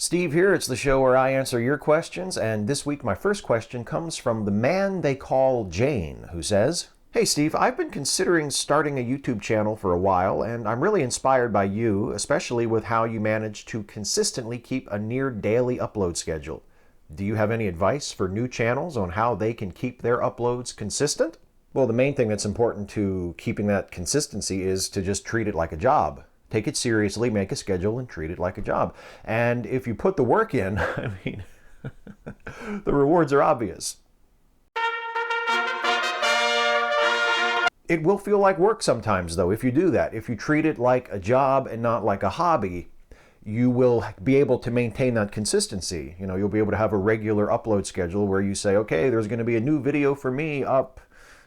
Steve here. It's the show where I answer your questions, and this week my first question comes from the man they call Jane, who says, "Hey Steve, I've been considering starting a YouTube channel for a while, and I'm really inspired by you, especially with how you manage to consistently keep a near daily upload schedule. Do you have any advice for new channels on how they can keep their uploads consistent?" Well, the main thing that's important to keeping that consistency is to just treat it like a job. Take it seriously, make a schedule, and treat it like a job. And if you put the work in, I mean, the rewards are obvious. It will feel like work sometimes, though, if you do that. If you treat it like a job and not like a hobby, you will be able to maintain that consistency. You know, you'll be able to have a regular upload schedule where you say, okay, there's going to be a new video for me up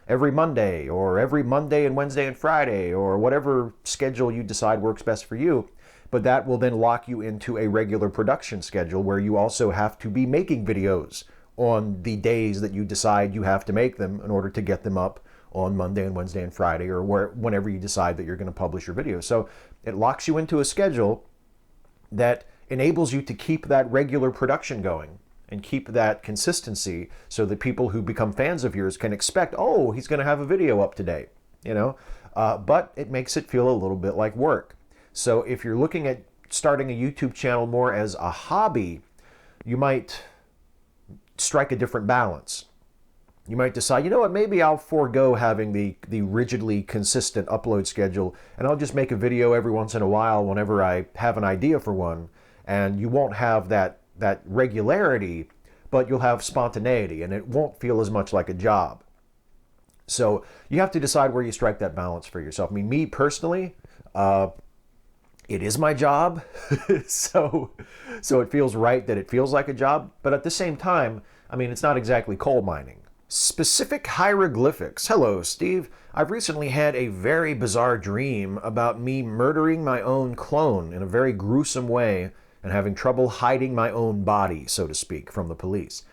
every Monday, or every Monday and Wednesday and Friday, or whatever schedule you decide works best for you. But that will then lock you into a regular production schedule where you also have to be making videos on the days that you decide you have to make them in order to get them up on Monday and Wednesday and Friday, or whenever you decide that you're going to publish your video. So it locks you into a schedule that enables you to keep that regular production going and keep that consistency so that people who become fans of yours can expect, oh, he's going to have a video up today, you know? But it makes it feel a little bit like work. So if you're looking at starting a YouTube channel more as a hobby, you might strike a different balance. You might decide, you know what, maybe I'll forego having the rigidly consistent upload schedule, and I'll just make a video every once in a while whenever I have an idea for one, and you won't have that regularity, but you'll have spontaneity, and it won't feel as much like a job. So you have to decide where you strike that balance for yourself. I mean, me personally, it is my job, so it feels right that it feels like a job, but at the same time, I mean, it's not exactly coal mining. Specific hieroglyphics. Hello, Steve. I've recently had a very bizarre dream about me murdering my own clone in a very gruesome way and having trouble hiding my own body, so to speak, from the police.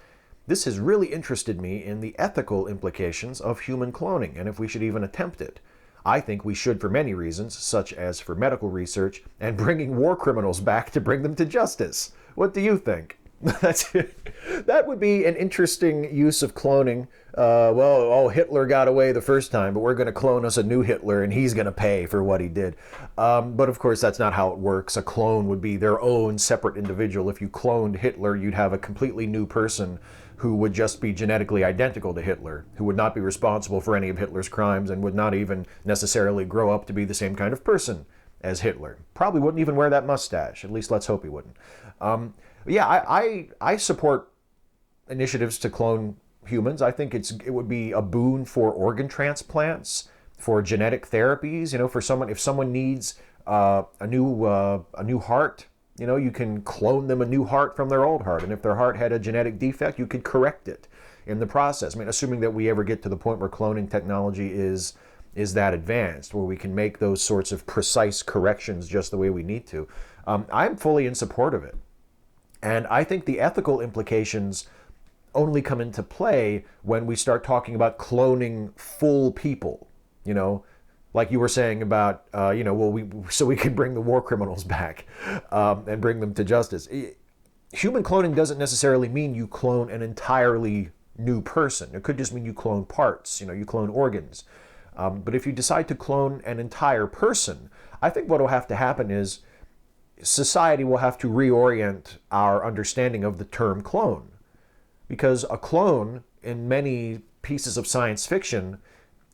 This has really interested me in the ethical implications of human cloning and if we should even attempt it. I think we should for many reasons, such as for medical research and bringing war criminals back to bring them to justice. What do you think? That would be an interesting use of cloning. Hitler got away the first time, but we're going to clone us a new Hitler and he's going to pay for what he did. But of course, that's not how it works. A clone would be their own separate individual. If you cloned Hitler, you'd have a completely new person who would just be genetically identical to Hitler, who would not be responsible for any of Hitler's crimes and would not even necessarily grow up to be the same kind of person as Hitler. Probably wouldn't even wear that mustache. At least let's hope he wouldn't. I support initiatives to clone humans. I think it would be a boon for organ transplants, for genetic therapies. You know, for someone, if someone needs a new heart, you know, you can clone them a new heart from their old heart, and if their heart had a genetic defect, you could correct it in the process. I mean, assuming that we ever get to the point where cloning technology is that advanced, where we can make those sorts of precise corrections just the way we need to. I'm fully in support of it. And I think the ethical implications only come into play when we start talking about cloning full people, you know, like you were saying about, so we can bring the war criminals back and bring them to justice. Human cloning doesn't necessarily mean you clone an entirely new person. It could just mean you clone parts, you know, you clone organs. But if you decide to clone an entire person, I think what will have to happen is society will have to reorient our understanding of the term clone. Because a clone, in many pieces of science fiction,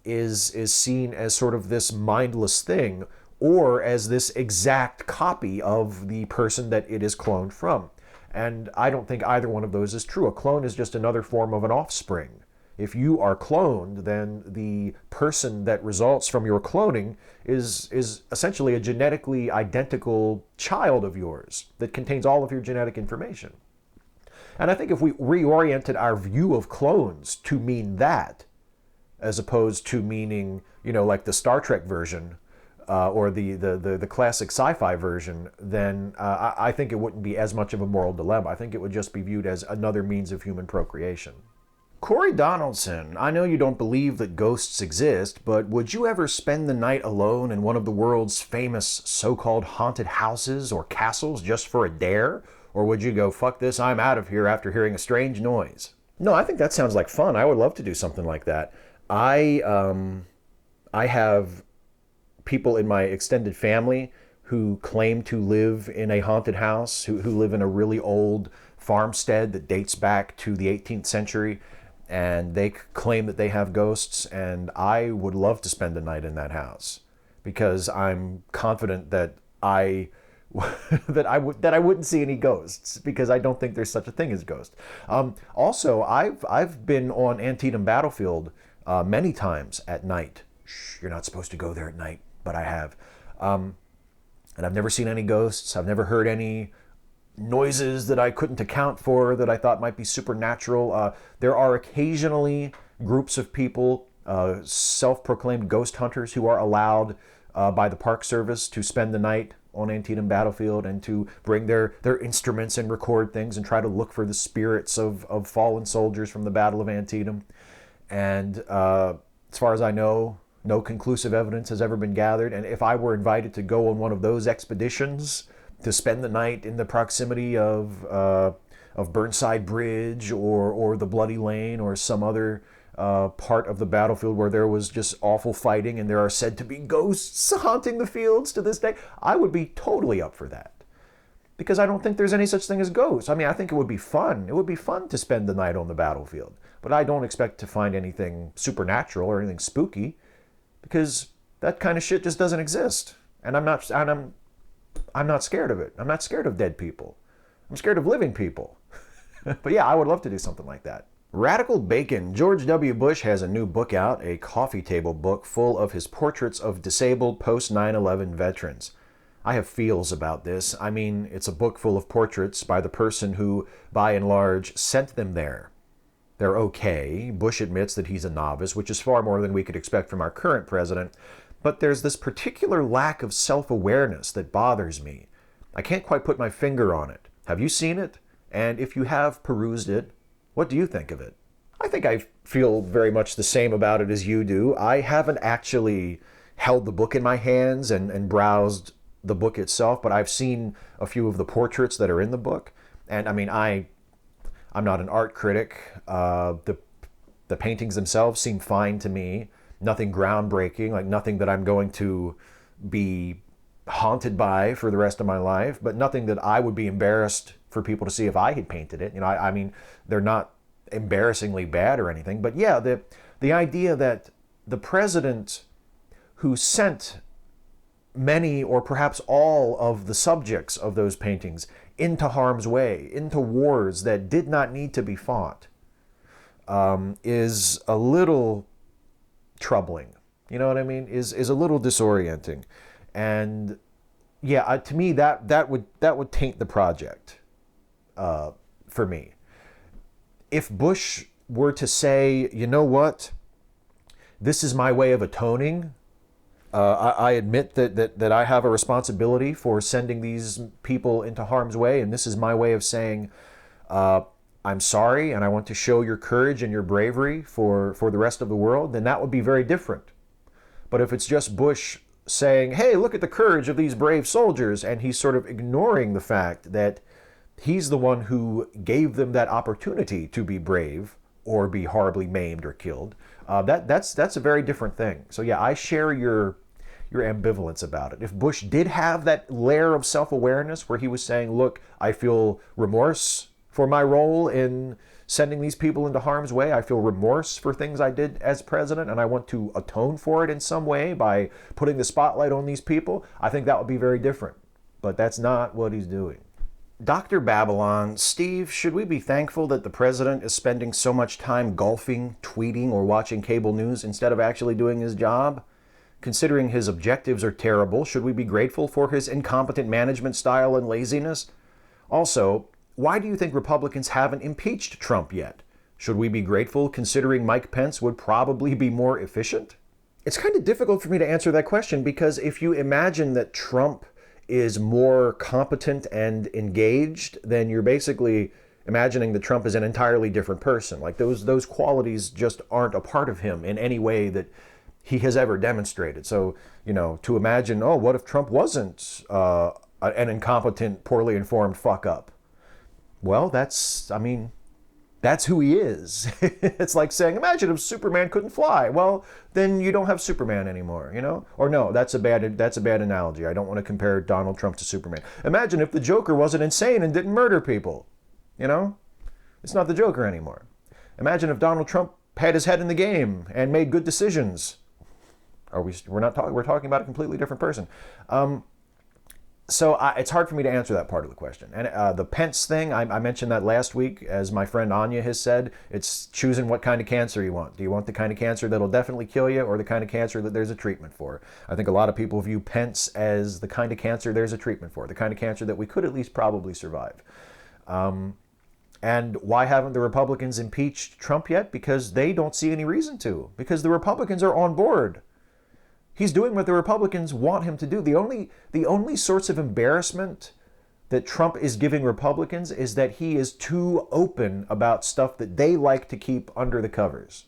is seen as sort of this mindless thing, or as this exact copy of the person that it is cloned from. And I don't think either one of those is true. A clone is just another form of an offspring. If you are cloned, then the person that results from your cloning is essentially a genetically identical child of yours that contains all of your genetic information. And I think if we reoriented our view of clones to mean that, as opposed to meaning, you know, like the Star Trek version or the classic sci-fi version, then I think it wouldn't be as much of a moral dilemma. I think it would just be viewed as another means of human procreation. Cory Donaldson, I know you don't believe that ghosts exist, but would you ever spend the night alone in one of the world's famous so-called haunted houses or castles just for a dare? Or would you go, fuck this, I'm out of here after hearing a strange noise? No, I think that sounds like fun. I would love to do something like that. I have people in my extended family who claim to live in a haunted house, who live in a really old farmstead that dates back to the 18th century, and they claim that they have ghosts, and I would love to spend a night in that house because I'm confident that that I wouldn't see any ghosts, because I don't think there's such a thing as ghosts. Also, I've been on Antietam Battlefield many times at night. Shh, you're not supposed to go there at night, but I have. And I've never seen any ghosts. I've never heard any noises that I couldn't account for that I thought might be supernatural. There are occasionally groups of people, self-proclaimed ghost hunters, who are allowed by the Park Service to spend the night on Antietam Battlefield and to bring their instruments and record things and try to look for the spirits of fallen soldiers from the Battle of Antietam. And as far as I know, no conclusive evidence has ever been gathered. And if I were invited to go on one of those expeditions to spend the night in the proximity of Burnside Bridge or the Bloody Lane or some other part of the battlefield where there was just awful fighting and there are said to be ghosts haunting the fields to this day, I would be totally up for that. Because I don't think there's any such thing as ghosts. I mean, I think it would be fun. It would be fun to spend the night on the battlefield. But I don't expect to find anything supernatural or anything spooky, because that kind of shit just doesn't exist. And I'm not scared of it. I'm not scared of dead people. I'm scared of living people. But yeah, I would love to do something like that. Radical Bacon. George W. Bush has a new book out, a coffee table book full of his portraits of disabled post-9/11 veterans. I have feels about this. I mean, it's a book full of portraits by the person who, by and large, sent them there. They're okay. Bush admits that he's a novice, which is far more than we could expect from our current president. But there's this particular lack of self-awareness that bothers me. I can't quite put my finger on it. Have you seen it? And if you have perused it, what do you think of it? I think I feel very much the same about it as you do. I haven't actually held the book in my hands and browsed the book itself, but I've seen a few of the portraits that are in the book. And I mean, I'm not an art critic. The paintings themselves seem fine to me. Nothing groundbreaking, like nothing that I'm going to be haunted by for the rest of my life, but nothing that I would be embarrassed for people to see if I had painted it. You know, I mean, they're not embarrassingly bad or anything, but yeah, the idea that the president who sent many or perhaps all of the subjects of those paintings into harm's way, into wars that did not need to be fought, is a little troubling. You know what I mean? Is a little disorienting. And yeah, to me that would taint the project for me. If Bush were to say, you know what, this is my way of atoning. I admit that I have a responsibility for sending these people into harm's way, and this is my way of saying, I'm sorry, and I want to show your courage and your bravery for the rest of the world, then that would be very different. But if it's just Bush saying, hey, look at the courage of these brave soldiers, and he's sort of ignoring the fact that he's the one who gave them that opportunity to be brave or be horribly maimed or killed, that's a very different thing. So yeah, I share your ambivalence about it. If Bush did have that layer of self-awareness where he was saying, look, I feel remorse for my role in sending these people into harm's way. I feel remorse for things I did as president, and I want to atone for it in some way by putting the spotlight on these people. I think that would be very different. But that's not what he's doing. Dr. Babylon, Steve, should we be thankful that the president is spending so much time golfing, tweeting, or watching cable news instead of actually doing his job? Considering his objectives are terrible, should we be grateful for his incompetent management style and laziness? Also, why do you think Republicans haven't impeached Trump yet? Should we be grateful considering Mike Pence would probably be more efficient? It's kind of difficult for me to answer that question, because if you imagine that Trump is more competent and engaged, then you're basically imagining that Trump is an entirely different person. Like those qualities just aren't a part of him in any way that he has ever demonstrated. So, you know, to imagine, oh, what if Trump wasn't an incompetent, poorly informed fuck up? Well, that's who he is. It's like saying, imagine if Superman couldn't fly. Well, then you don't have Superman anymore, you know? Or no, that's a bad analogy. I don't want to compare Donald Trump to Superman. Imagine if the Joker wasn't insane and didn't murder people, you know? It's not the Joker anymore. Imagine if Donald Trump had his head in the game and made good decisions. We're talking about a completely different person. So it's hard for me to answer that part of the question. And the Pence thing, I mentioned that last week. As my friend Anya has said, it's choosing what kind of cancer you want. Do you want the kind of cancer that'll definitely kill you, or the kind of cancer that there's a treatment for? I think a lot of people view Pence as the kind of cancer there's a treatment for, the kind of cancer that we could at least probably survive. And why haven't the Republicans impeached Trump yet? Because they don't see any reason to. Because the Republicans are on board. He's doing what the Republicans want him to do. The only source of embarrassment that Trump is giving Republicans is that he is too open about stuff that they like to keep under the covers.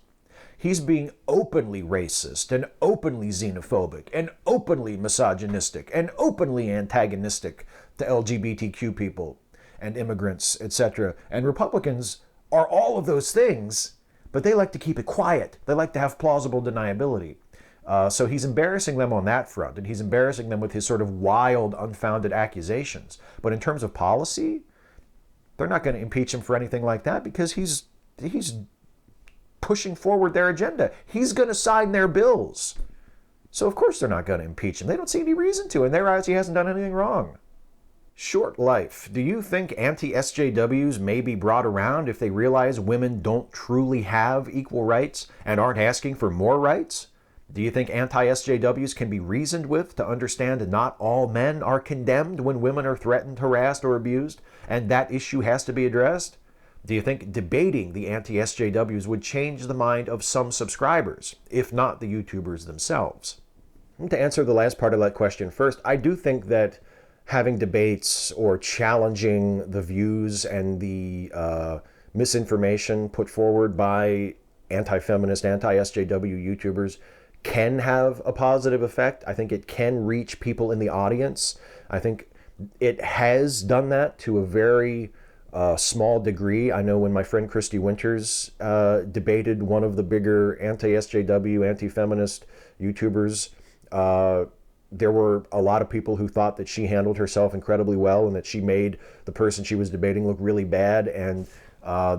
He's being openly racist and openly xenophobic and openly misogynistic and openly antagonistic to LGBTQ people and immigrants, etc. And Republicans are all of those things, but they like to keep it quiet. They like to have plausible deniability. So he's embarrassing them on that front, and he's embarrassing them with his sort of wild, unfounded accusations. But in terms of policy, they're not going to impeach him for anything like that because he's pushing forward their agenda. He's going to sign their bills. So of course they're not going to impeach him. They don't see any reason to. In their eyes, he hasn't done anything wrong. Short life. Do you think anti-SJWs may be brought around if they realize women don't truly have equal rights and aren't asking for more rights? Do you think anti-SJWs can be reasoned with to understand that not all men are condemned when women are threatened, harassed, or abused, and that issue has to be addressed? Do you think debating the anti-SJWs would change the mind of some subscribers, if not the YouTubers themselves? And to answer the last part of that question first, I do think that having debates or challenging the views and the misinformation put forward by anti-feminist, anti-SJW YouTubers can have a positive effect. I think it can reach people in the audience. I think it has done that to a very small degree. I know when my friend Christy Winters debated one of the bigger anti-SJW, anti-feminist YouTubers, there were a lot of people who thought that she handled herself incredibly well and that she made the person she was debating look really bad. And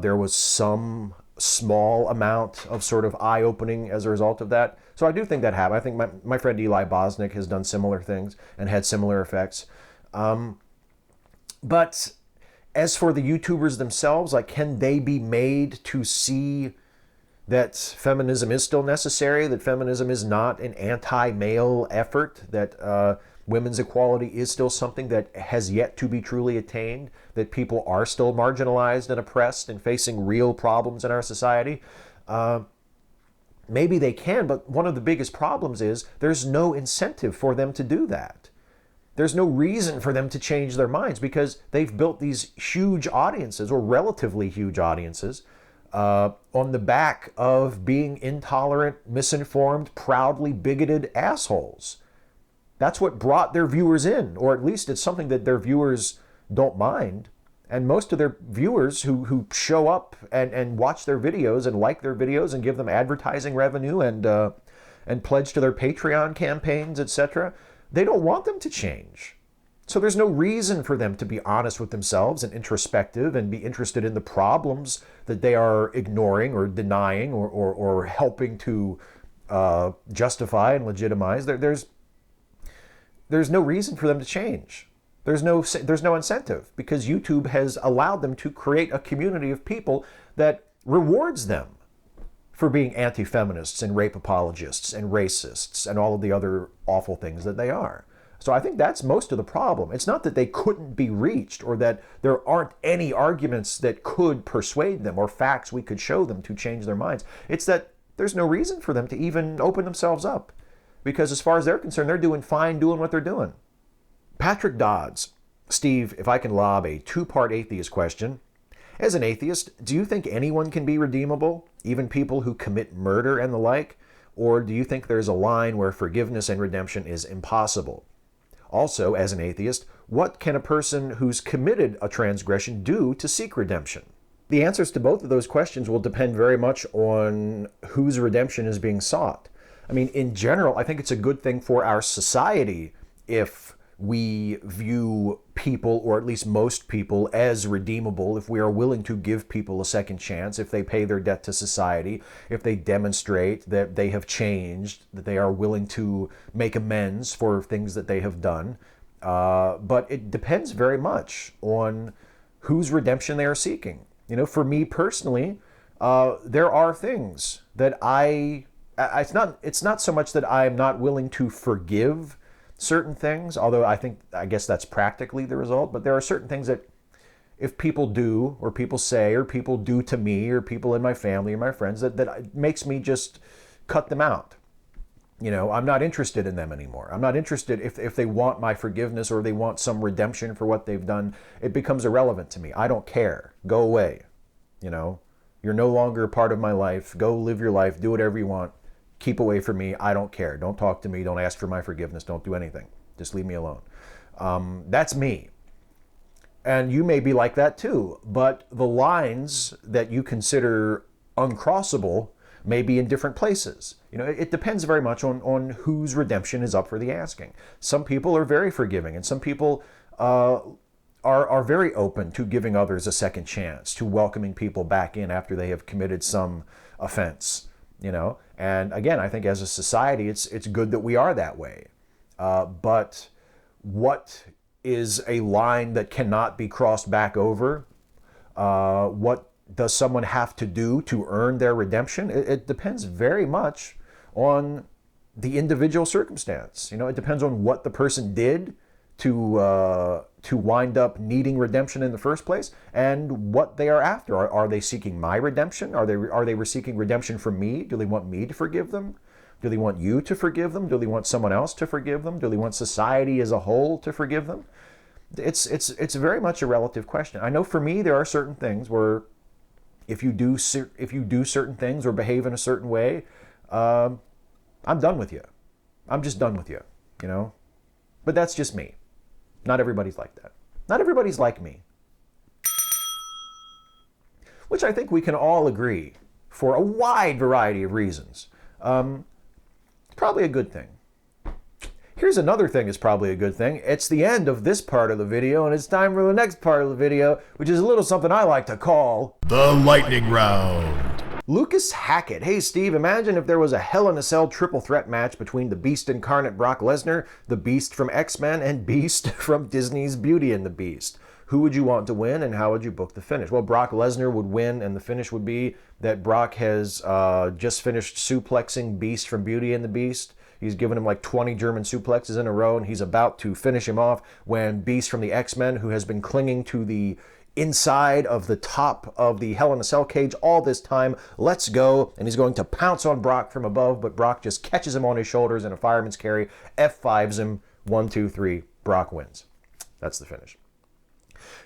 there was some small amount of sort of eye-opening as a result of that. So I do think that happened. I think my friend Eli Bosnick has done similar things and had similar effects. But as for the YouTubers themselves, like, can they be made to see that feminism is still necessary, that feminism is not an anti-male effort, that women's equality is still something that has yet to be truly attained, that people are still marginalized and oppressed and facing real problems in our society? Maybe they can, but one of the biggest problems is there's no incentive for them to do that. There's no reason for them to change their minds because they've built these huge audiences, or relatively huge audiences, on the back of being intolerant, misinformed, proudly bigoted assholes. That's what brought their viewers in, or at least it's something that their viewers don't mind. And most of their viewers who show up and watch their videos and like their videos and give them advertising revenue and pledge to their Patreon campaigns, etc., they don't want them to change. So there's no reason for them to be honest with themselves and introspective and be interested in the problems that they are ignoring or denying or helping to justify and legitimize. There's no reason for them to change. There's no incentive because YouTube has allowed them to create a community of people that rewards them for being anti-feminists and rape apologists and racists and all of the other awful things that they are. So I think that's most of the problem. It's not that they couldn't be reached or that there aren't any arguments that could persuade them or facts we could show them to change their minds. It's that there's no reason for them to even open themselves up because as far as they're concerned, they're doing fine doing what they're doing. Patrick Dodds. Steve, if I can lob a two-part atheist question. As an atheist, do you think anyone can be redeemable, even people who commit murder and the like? Or do you think there's a line where forgiveness and redemption is impossible? Also, as an atheist, what can a person who's committed a transgression do to seek redemption? The answers to both of those questions will depend very much on whose redemption is being sought. I mean, in general, I think it's a good thing for our society if we view people, or at least most people, as redeemable, if we are willing to give people a second chance, if they pay their debt to society, if they demonstrate that they have changed, that they are willing to make amends for things that they have done. But it depends very much on whose redemption they are seeking. You know, for me personally, there are things that it's not so much that I'm not willing to forgive certain things, although I guess that's practically the result, but there are certain things that if people do, or people say, or people do to me, or people in my family or my friends, that makes me just cut them out. You know, I'm not interested in them anymore. I'm not interested if they want my forgiveness or they want some redemption for what they've done. It becomes irrelevant to me. I don't care. Go away. You know, you're no longer a part of my life. Go live your life. Do whatever you want. Keep away from me. I don't care. Don't talk to me. Don't ask for my forgiveness. Don't do anything. Just leave me alone. That's me. And you may be like that too. But the lines that you consider uncrossable may be in different places. You know, it depends very much on whose redemption is up for the asking. Some people are very forgiving, and some people are very open to giving others a second chance, to welcoming people back in after they have committed some offense. You know, and again, I think as a society, it's good that we are that way. But what is a line that cannot be crossed back over? What does someone have to do to earn their redemption? It depends very much on the individual circumstance. You know, it depends on what the person did to wind up needing redemption in the first place, and what they are after. Are they seeking my redemption? Are they seeking redemption from me? Do they want me to forgive them? Do they want you to forgive them? Do they want someone else to forgive them? Do they want society as a whole to forgive them? It's very much a relative question. I know for me there are certain things where if you do certain things or behave in a certain way, I'm done with you. I'm just done with you, you know? But that's just me. Not everybody's like that. Not everybody's like me. Which I think we can all agree, for a wide variety of reasons, probably a good thing. Here's another thing that's probably a good thing. It's the end of this part of the video, and it's time for the next part of the video, which is a little something I like to call the lightning round. Lucas Hackett. Hey Steve, imagine if there was a Hell in a Cell triple threat match between the Beast incarnate Brock Lesnar, the Beast from X-Men, and Beast from Disney's Beauty and the Beast. Who would you want to win, and how would you book the finish? Well, Brock Lesnar would win, and the finish would be that Brock has just finished suplexing Beast from Beauty and the Beast. He's given him like 20 German suplexes in a row, and he's about to finish him off when Beast from the X-Men, who has been clinging to the inside of the top of the Hell in a Cell cage all this time, lets go, and he's going to pounce on Brock from above, but Brock just catches him on his shoulders in a fireman's carry, F5s him, 1, 2, 3, Brock wins. That's the finish.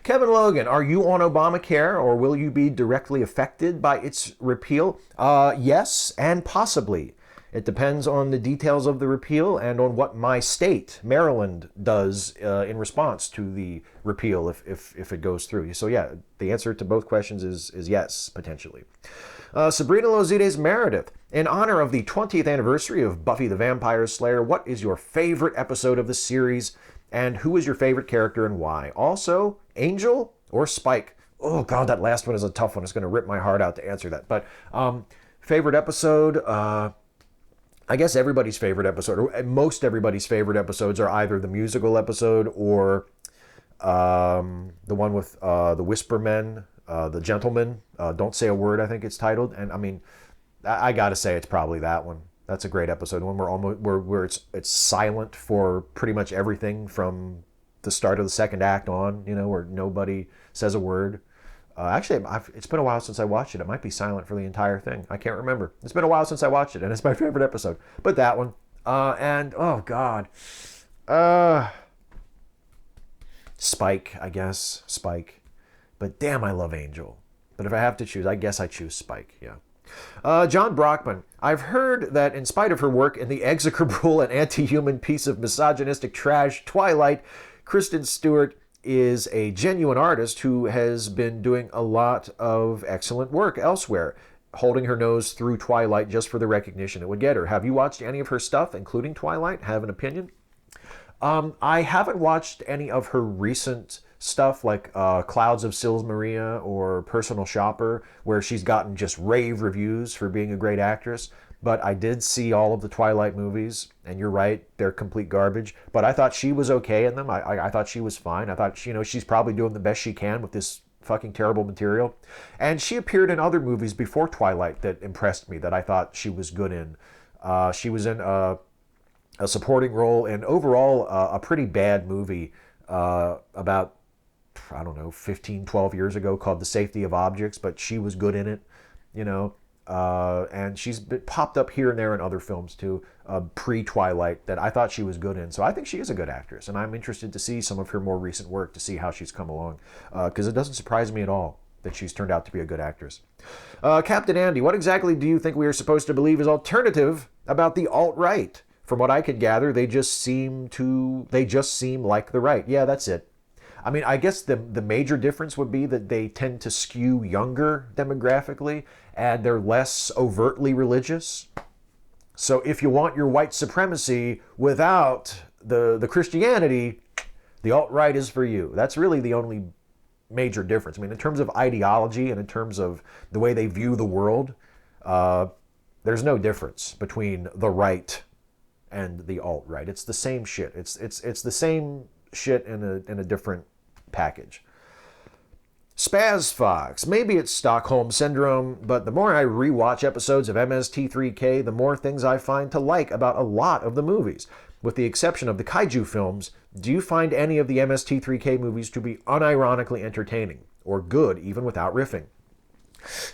Kevin Logan, are you on Obamacare, or will you be directly affected by its repeal? Yes, and possibly. It depends on the details of the repeal and on what my state, Maryland, does in response to the repeal if it goes through. So yeah, the answer to both questions is yes, potentially. Sabrina Lozides Meredith, in honor of the 20th anniversary of Buffy the Vampire Slayer, what is your favorite episode of the series, and who is your favorite character and why? Also, Angel or Spike? Oh God, that last one is a tough one. It's going to rip my heart out to answer that. But favorite episode, I guess everybody's favorite episode, or most everybody's favorite episodes, are either the musical episode or the one with the Whisper Men, the Gentlemen, Don't Say a Word, I think it's titled. And I mean, I gotta say it's probably that one. That's a great episode. One where it's silent for pretty much everything from the start of the second act on. You know, where nobody says a word. Actually, it's been a while since I watched it. It might be silent for the entire thing. I can't remember. It's been a while since I watched it, and it's my favorite episode. But that one. And, oh, God. Spike, I guess. Spike. But damn, I love Angel. But if I have to choose, I guess I choose Spike, yeah. John Brockman. I've heard that in spite of her work in the execrable and anti-human piece of misogynistic trash Twilight, Kristen Stewart is a genuine artist who has been doing a lot of excellent work elsewhere, holding her nose through Twilight just for the recognition it would get her. Have you watched any of her stuff, including Twilight? Have an opinion? I haven't watched any of her recent stuff like Clouds of Sils Maria or Personal Shopper, where she's gotten just rave reviews for being a great actress. But I did see all of the Twilight movies, and you're right, they're complete garbage. But I thought she was okay in them. I thought she was fine. I thought, she's probably doing the best she can with this fucking terrible material. And she appeared in other movies before Twilight that impressed me, that I thought she was good in. She was in a supporting role in overall a pretty bad movie about, 12 years ago called The Safety of Objects, but she was good in it, and she's popped up here and there in other films too, pre-Twilight, that I thought she was good in. So I think she is a good actress, and I'm interested to see some of her more recent work to see how she's come along, because it doesn't surprise me at all that she's turned out to be a good actress. Captain Andy, what exactly do you think we are supposed to believe is alternative about the alt-right? From what I could gather, they just seem like the right. Yeah, that's it. I mean, I guess the major difference would be that they tend to skew younger demographically, and they're less overtly religious. So if you want your white supremacy without the Christianity, the alt-right is for you. That's really the only major difference. I mean, in terms of ideology and in terms of the way they view the world, there's no difference between the right and the alt-right. It's the same shit. It's the same shit in a different package. Spaz Fox. Maybe it's Stockholm Syndrome, but the more I rewatch episodes of MST3K, the more things I find to like about a lot of the movies. With the exception of the kaiju films, do you find any of the MST3K movies to be unironically entertaining, or good even without riffing?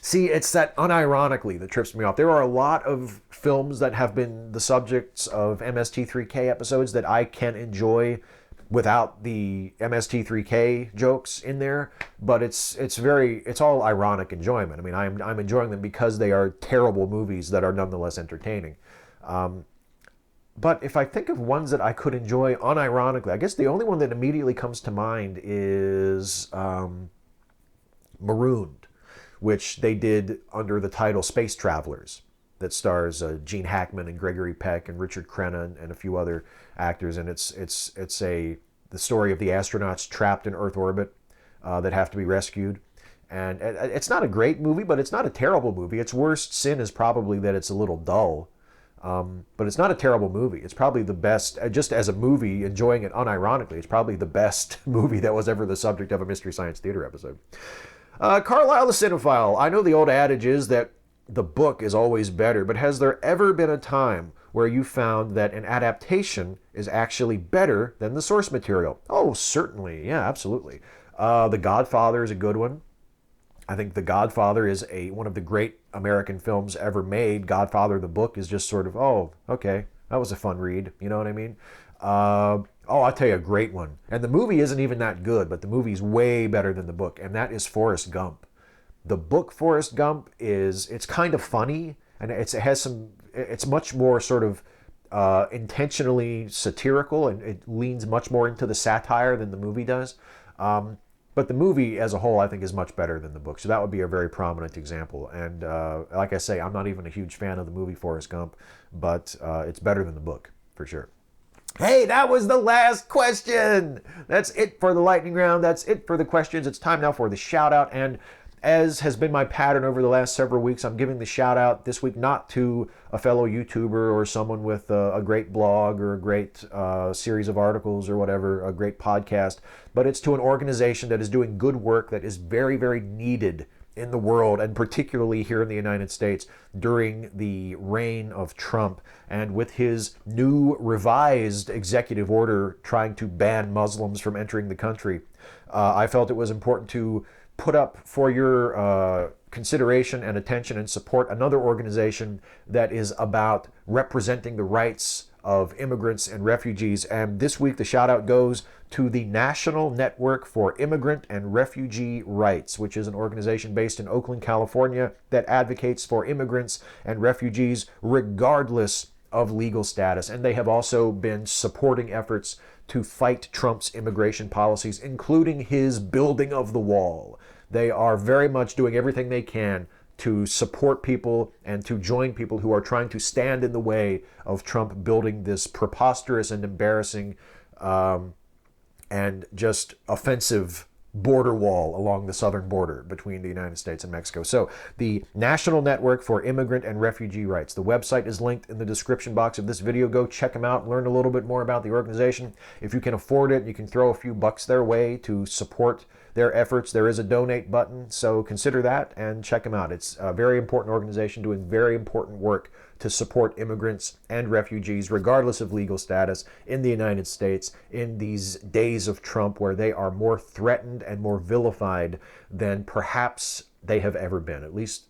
See, it's that unironically that trips me off. There are a lot of films that have been the subjects of MST3K episodes that I can enjoy without the MST3K jokes in there, but it's all ironic enjoyment. I mean, I'm enjoying them because they are terrible movies that are nonetheless entertaining. But if I think of ones that I could enjoy unironically, I guess the only one that immediately comes to mind is Marooned, which they did under the title Space Travelers, that stars Gene Hackman and Gregory Peck and Richard Crenna and a few other actors, and it's the story of the astronauts trapped in Earth orbit that have to be rescued. And it's not a great movie, but it's not a terrible movie. Its worst sin is probably that it's a little dull, but it's not a terrible movie. It's probably the best, just as a movie, enjoying it unironically, it's probably the best movie that was ever the subject of a Mystery Science Theater episode. Carlisle the Cinephile. I know the old adage is that the book is always better, but has there ever been a time where you found that an adaptation is actually better than the source material? Oh, certainly. Yeah, absolutely. The Godfather is a good one. I think The Godfather is one of the great American films ever made. Godfather, the book, is just sort of, oh, okay, that was a fun read. You know what I mean? I'll tell you a great one. And the movie isn't even that good, but the movie's way better than the book, and that is Forrest Gump. The book Forrest Gump it's kind of funny, and it's much more sort of intentionally satirical, and it leans much more into the satire than the movie does. But the movie as a whole, I think, is much better than the book. So that would be a very prominent example. And like I say, I'm not even a huge fan of the movie Forrest Gump, but it's better than the book, for sure. Hey, that was the last question. That's it for the lightning round. That's it for the questions. It's time now for the shout out. And as has been my pattern over the last several weeks, I'm giving the shout out this week not to a fellow YouTuber or someone with a great blog or a great series of articles or whatever, a great podcast, but it's to an organization that is doing good work that is very, very needed in the world, and particularly here in the United States during the reign of Trump, and with his new revised executive order trying to ban Muslims from entering the country. I felt it was important to put up for your consideration and attention and support another organization that is about representing the rights of immigrants and refugees. And this week, the shout out goes to the National Network for Immigrant and Refugee Rights, which is an organization based in Oakland, California, that advocates for immigrants and refugees regardless of legal status. And they have also been supporting efforts to fight Trump's immigration policies, including his building of the wall. They are very much doing everything they can to support people and to join people who are trying to stand in the way of Trump building this preposterous and embarrassing and just offensive border wall along the southern border between the United States and Mexico. So the National Network for Immigrant and Refugee Rights. The website is linked in the description box of this video. Go check them out, learn a little bit more about the organization. If you can afford it, you can throw a few bucks their way to support their efforts. There is a donate button, so consider that and check them out. It's a very important organization doing very important work to support immigrants and refugees, regardless of legal status, in the United States in these days of Trump, where they are more threatened and more vilified than perhaps they have ever been, at least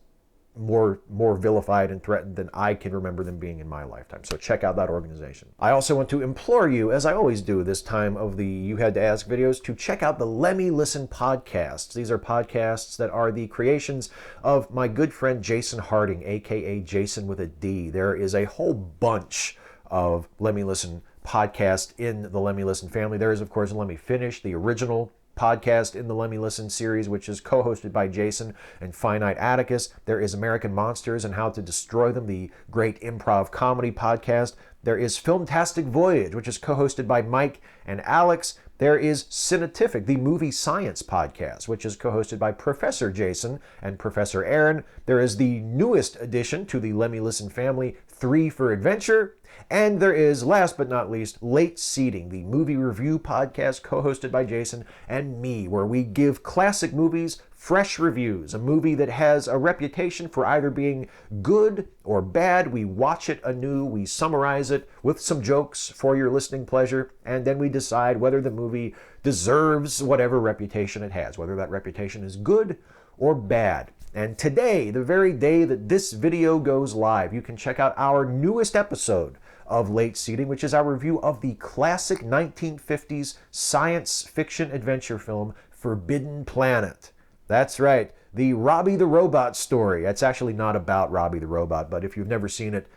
more vilified and threatened than I can remember them being in my lifetime. So check out that organization. I also want to implore you, as I always do this time of the You Had to Ask videos, to check out the Lemme Listen podcasts. These are podcasts that are the creations of my good friend Jason Harding, aka Jason with a D. There is a whole bunch of Lemme Listen podcasts in the Lemme Listen family. There is, of course, Lemme Finish, the original podcast in the Lemme Listen series, which is co-hosted by Jason and Finite Atticus. There is American Monsters and How to Destroy Them, the great improv comedy podcast. There is Filmtastic Voyage, which is co-hosted by Mike and Alex. There is Cinetific, the movie science podcast, which is co-hosted by Professor Jason and Professor Aaron. There is the newest addition to the Lemme Listen family, 3 for Adventure. And there is, last but not least, Late Seating, the movie review podcast co-hosted by Jason and me, where we give classic movies fresh reviews. A movie that has a reputation for either being good or bad, we watch it anew, we summarize it with some jokes for your listening pleasure, and then we decide whether the movie deserves whatever reputation it has, whether that reputation is good or bad. And today, the very day that this video goes live, you can check out our newest episode of Late Seating, which is our review of the classic 1950s science fiction adventure film, Forbidden Planet. That's right, the Robbie the Robot story. It's actually not about Robbie the Robot, but if you've never seen it,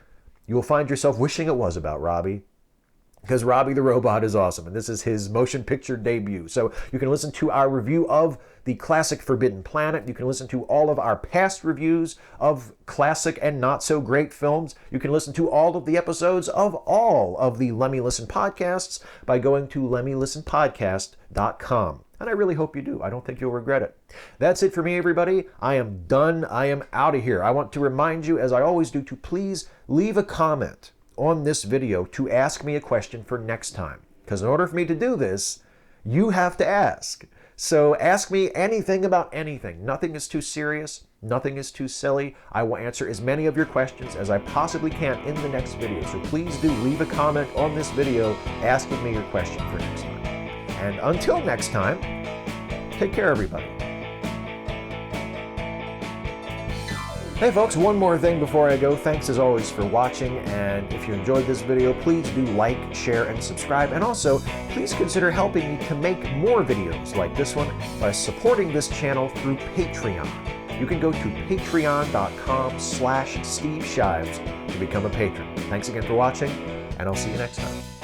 you'll find yourself wishing it was about Robbie, because Robbie the Robot is awesome, and this is his motion picture debut. So you can listen to our review of the classic Forbidden Planet. You can listen to all of our past reviews of classic and not so great films. You can listen to all of the episodes of all of the Lemme Listen podcasts by going to lemmelistenpodcast.com. And I really hope you do. I don't think you'll regret it. That's it for me, everybody. I am done. I am out of here. I want to remind you, as I always do, to please leave a comment on this video to ask me a question for next time. Because in order for me to do this, you have to ask. So ask me anything about anything. Nothing is too serious. Nothing is too silly. I will answer as many of your questions as I possibly can in the next video. So please do leave a comment on this video asking me your question for next time. And until next time, take care, everybody. Hey folks, one more thing before I go. Thanks as always for watching, and if you enjoyed this video, please do like, share, and subscribe. And also, please consider helping me to make more videos like this one by supporting this channel through Patreon. You can go to patreon.com/Steve Shives to become a patron. Thanks again for watching, and I'll see you next time.